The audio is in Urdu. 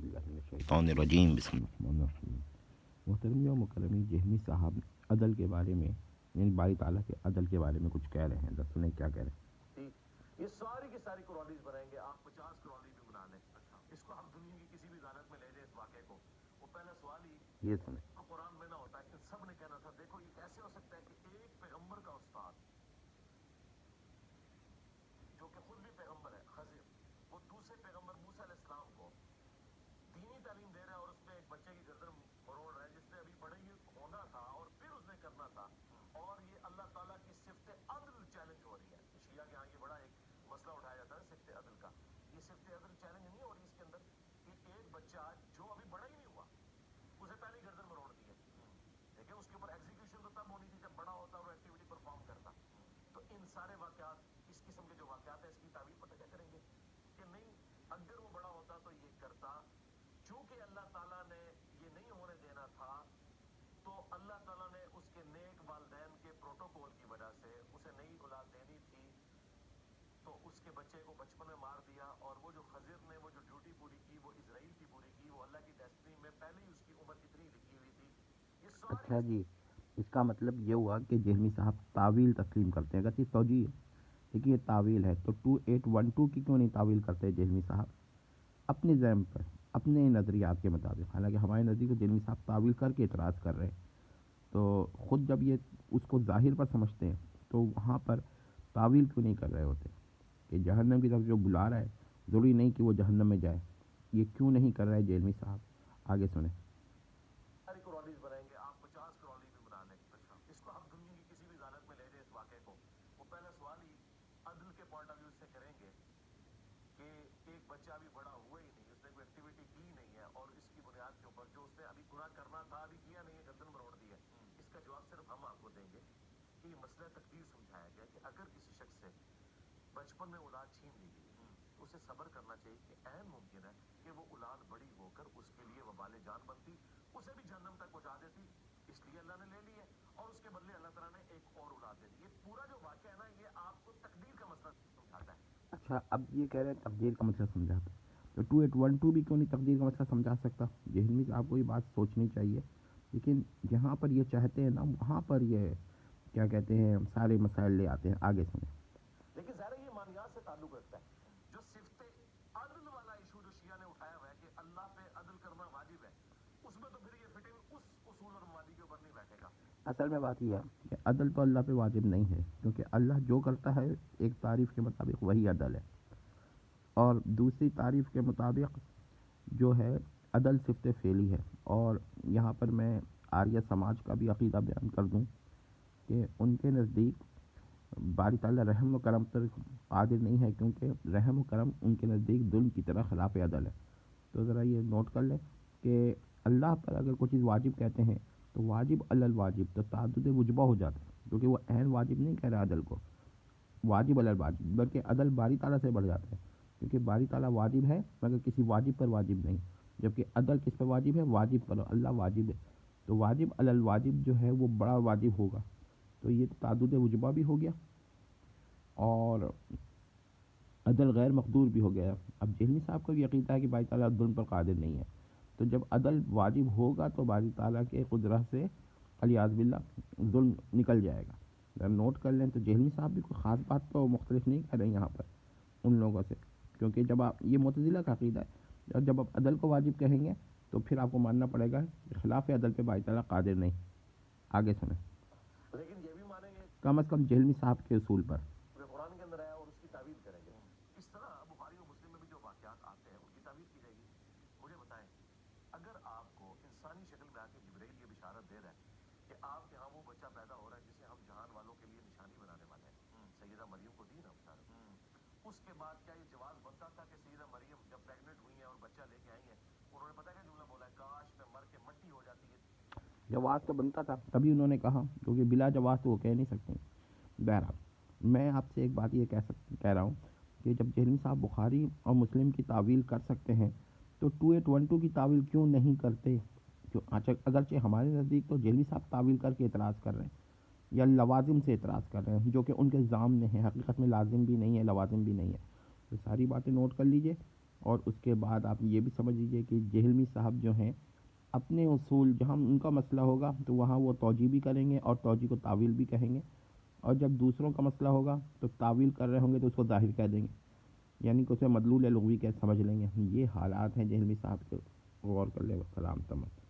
باللہ من الشیطان الرجیم، بسم اللہ الرحمن الرحیم۔ محترم و مکرمی جہمی صاحب عدل کے بارے میں، یعنی باری تعالیٰ کے عدل کے بارے میں کچھ کہہ رہے ہیں، سنیں کیا کہہ رہے ہیں۔ یہ ساری کی ساری کرونیز بنائیں گے، آپ 50 کرونی بھی بنا لیں، اس کو ہم دنیا کی کسی بھی عدالت میں لے جائیں اس واقعے کو، وہ پہلا سوال ہی یہ سنیں۔ قرآن میں نہ ہوتا ہے، ان سب نے کہنا تھا دیکھو یہ کیسے ہو سکتا ہے کہ ایک پیغمبر کا استاد جو کہ خود بھی پیغمبر ہے، خضر، وہ دوسرے پیغمبر موسیٰ علیہ السلام کو دینی تعلیم دے رہا ہے اور اس میں ایک بچے کی گردن مروڑ رہا ہے جس نے ابھی پڑھے ہی ہونا تھا اور پھر اس نے کرنا تھا، اور یہ اللہ تعالیٰ کی صفت عدل چیلنج ہو رہی ہے۔ شیعہ کے ہاں یہ بڑا ایک مسئلہ اٹھایا جاتا ہے صفت عدل کا، یہ صفت عدل چیلنج نہیں ہو رہی اس کے اندر کہ ایک بچہ جو ابھی بڑا ہی نہیں ہوا اسے پہلے ہی گردن مروڑ دی ہے، دیکھیں اس کے اوپر ایگزیکیوشن تو تب ہونی تھی جب بڑا ہوتا اور وہ ایکٹیویٹی پرفارم کرتا۔ تو ان سارے واقعات، اس قسم کے جو واقعات ہیں، اس کی تعبیر پتہ کیا کریں گے کہ نہیں، اگر وہ بڑا ہوتا تو یہ کرتا، چونکہ اللہ تعالیٰ نے یہ نہیں ہونے دینا تھا تو اللہ تعالیٰ نے اس کے نیک والدین کے پروٹوکول کی وجہ سے اسے نئی اولاد دینی تھی، تو اس کے بچے کو بچپن میں مار دیا، اور وہ جو خضر نے وہ جو ڈیوٹی پوری کی وہ اسرائیل کی پوری کی، وہ اللہ کی ڈیسٹنی میں پہلے ہی اس کی عمر اتنی لکھی ہوئی تھی۔ یہ ساری اچھا جی، اس کا مطلب یہ ہوا کہ جہمی صاحب تعویل تسلیم کرتے ہیں، اگر یہ توجیہ ہے لیکن یہ تعویل ہے، تو 2812 کی کیوں نہیں تعویل کرتے جہمی صاحب اپنے ذہن پر، اپنے نظریات کے مطابق؟ حالانکہ ہمارے نزدیک جہمی صاحب تعویل کر کے اعتراض کر رہے ہیں، تو خود جب یہ اس کو ظاہر پر سمجھتے ہیں تو وہاں پر تعویل کیوں نہیں کر رہے ہوتے کہ جہنم کی طرف جو بلا رہا ہے ضروری نہیں کہ وہ جہنم میں جائے، یہ کیوں نہیں کر رہے جہمی صاحب؟ آگے سنیں۔ ساری کرونیز بنائیں گے، آپ 50 کرونی بھی بنا لیں، اس کو ہم دنیا کی کسی بھی عدالت میں لے جائیں اس واقعے کو، وہ پہلا سوال ہی عدل کے پوائنٹ آف ویو سے کریں گے کہ ایک بچہ ابھی بڑا ہوا ہی نہیں، اس نے کوئی ایکٹیویٹی کی نہیں ہے، اور اس کی بنیاد کے اوپر جو اس نے ابھی گناہ کرنا تھا ابھی کیا نہیں ہے، گردن مروڑ دی ہے۔ اس کا جواب صرف ہم آپ کو دیں گے کہ یہ مسئلہ تقدیر سمجھایا گیا کہ اگر کسی شخص سے بچپن میں اولاد چھین لی گئی تو اسے صبر کرنا چاہیے کہ عین ممکن ہے کہ وہ اولاد بڑی ہو کر اس کے لیے وبال جان بنتی، اسے بھی جہنم تک پہنچا دیتی، اس لیے اللہ نے لے لی ہے، اور اس کے بدلے اللہ تعالیٰ نے ایک اور اولاد دے دی۔ یہ پورا جو واقعہ ہے نا، یہ آپ کو تقدیر کا مسئلہ سمجھاتا ہے۔ اچھا، اب یہ کہہ رہے ہیں تقدیر کا مسئلہ سمجھاتا ہے، تو 2812 بھی کیوں نہیں تقدیر کا مسئلہ سمجھا سکتا؟ جہمی صاحب کو یہ بات سوچنی چاہیے، لیکن جہاں پر یہ چاہتے ہیں نا وہاں پر یہ کیا کہتے ہیں سارے مسائل لے آتے ہیں۔ آگے سنیں۔ لیکن ظاہر ہے یہ مانیات سے تعلق رکھتا ہے، جو صفت عدل والا ایشو جو شیعہ نے اٹھایا ہوا ہے کہ اللہ پہ عدل کرنا واجب ہے، اس میں تو پھر یہ فٹنگ اس اصول اور مبادی کے اوپر نہیں بیٹھے گا۔ اصل میں بات یہ ہے کہ عدل تو اللہ پہ واجب نہیں ہے، کیونکہ اللہ جو کرتا ہے ایک تعریف کے مطابق وہی عدل ہے، اور دوسری تعریف کے مطابق جو ہے عدل صفت فعلی ہے۔ اور یہاں پر میں آریہ سماج کا بھی عقیدہ بیان کر دوں کہ ان کے نزدیک باری تعالیٰ رحم و کرم پر قادر نہیں ہے، کیونکہ رحم و کرم ان کے نزدیک ظلم کی طرح خلاف عدل ہے۔ تو ذرا یہ نوٹ کر لیں کہ اللہ پر اگر کوئی چیز واجب کہتے ہیں تو واجب علی الواجب، تو تعدد وجبہ ہو جاتا ہے، کیونکہ وہ عین واجب نہیں کہہ رہا عدل کو، واجب علی الواجب، بلکہ عدل باری تعالیٰ سے بڑھ جاتا ہے، کیونکہ باری تعالیٰ واجب ہے مگر کسی واجب پر واجب نہیں، جبکہ عدل کس پر واجب ہے؟ واجب پر، اللہ واجب ہے، تو واجب علی الواجب جو ہے وہ بڑا واجب ہوگا، تو یہ تعدد وجبہ بھی ہو گیا اور عدل غیر مقدور بھی ہو گیا۔ اب جہمی صاحب کا بھی عقیدہ ہے کہ باری تعالیٰ ظلم پر قادر نہیں ہے، تو جب عدل واجب ہوگا تو باری تعالیٰ کے قدرت سے علیاذ باللہ ظلم نکل جائے گا۔ اگر نوٹ کر لیں تو جہمی صاحب بھی کوئی خاص بات تو مختلف نہیں کر رہے ہیں یہاں پر ان لوگوں سے، کیونکہ جب آپ یہ معتزلہ کا عقیدہ ہے، اور جب آپ عدل کو واجب کہیں گے تو پھر آپ کو ماننا پڑے گا کہ خلاف عدل پہ باری تعالیٰ قادر نہیں۔ آگے سنیں۔ لیکن یہ بھی مانیں گے کم از کم جہمی صاحب کے اصول پر۔ کہ قرآن کے اندر آیا اور اس کی تعویل کریں گے، اس طرح بخاری و مسلم میں بھی جو واقعات آتے ہیں ان کی تعویل کی جائے گی۔ مجھے بتائیں، اگر آپ کو انسانی شکل میں آ کے جبرائیل یہ بشارت دے رہا ہے کہ آپ کے ہاں وہ بچہ پیدا ہو رہا ہے جسے ہم جہان والوں کے لیے نشانی بنانے والے ہیں، سیدہ مریم کو دی نا بشارت، اس کے بعد کیا یہ جواز بنتا تھا کہ سیدہ مریم جب پریگننٹ ہوئی ہیں اور بچہ لے کے آئی ہیں، انہوں نے پتہ کیا جملہ بولا ہے؟ کاش میں مر کے مٹی ہو جاتی ہے۔ جواز تو بنتا تھا، تبھی انہوں نے کہا، کیونکہ بلا جواز تو وہ کہہ نہیں سکتے۔ بہرحال میں آپ سے ایک بات یہ کہہ رہا ہوں کہ جب جہمی صاحب بخاری اور مسلم کی تعویل کر سکتے ہیں تو 2812 کی تعویل کیوں نہیں کرتے؟ اگرچہ ہمارے نزدیک تو جہمی صاحب تعویل کر کے اعتراض کر رہے ہیں یا لوازم سے اعتراض کر رہے ہیں، جو کہ ان کے ضامن ہیں، حقیقت میں لازم بھی نہیں ہے، لوازم بھی نہیں ہے۔ تو ساری باتیں نوٹ کر لیجئے اور اس کے بعد آپ یہ بھی سمجھ لیجیے کہ جہلمی صاحب جو ہیں اپنے اصول جہاں ان کا مسئلہ ہوگا تو وہاں وہ توجیہ بھی کریں گے اور توجیہ کو تعویل بھی کہیں گے، اور جب دوسروں کا مسئلہ ہوگا تو تعویل کر رہے ہوں گے تو اس کو ظاہر کہہ دیں گے، یعنی کہ اسے مدلول لغوی کہہ سمجھ لیں گے۔ یہ حالات ہیں جہلمی صاحب کے، غور کر لیں۔ والسلام تمام۔